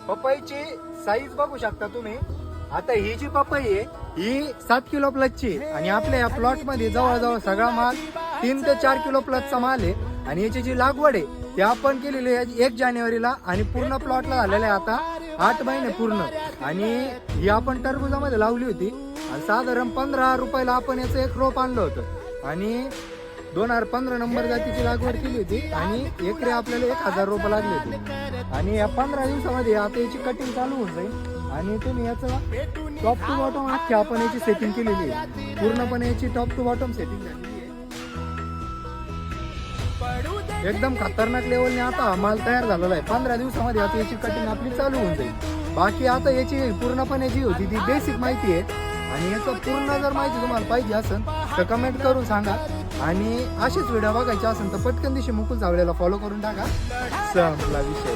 पपईची साईज बघू शकता तुम्ही. आता ही जी पपई आहे ही 7 किलो प्लसची आणि आपल्या या प्लॉट मध्ये जवळजवळ सगळा माल 3 ते 4 किलो प्लसचा माल आहे. आणि याची जी लागवड आहे ती आपण केलेली आहे 1 जानेवारीला आणि पूर्ण प्लॉटला झालेला आहे आता 8 महिने पूर्ण. आणि ही आपण टरबुजामध्ये लावली होती आणि साधारण 15 रुपयाला आपण याचं एक रोप आणलं होतं आणि 2015 नंबर जातीची लागवड केली होती आणि एकरी आपल्याला 1000 रोपं लागली होती. आणि या 15 दिवसामध्ये आता याची कटिंग चालू होऊन जाईल आणि तुम्ही याचं टॉप टू बॉटम अख्खी आपण याची सेटिंग केलेली आहे. पूर्णपणे याची टॉप टू बॉटम सेटिंग झालेली आहे. एकदम खतरनाक लेवलने आता माल तयार झालेला आहे. 15 दिवसामध्ये आता याची कटिंग आपली चालू होऊन जाईल. बाकी आता याची पूर्णपणे जी होती ती बेसिक माहिती आहे आणि याचं पूर्ण जर माहिती तुम्हाला पाहिजे असेल तर कमेंट करून सांगा. आणि असेच व्हिडिओ बघायचे असेल तर पटकन दिवशी मुकुल चावलेला फॉलो करून टाका. संपला विषय.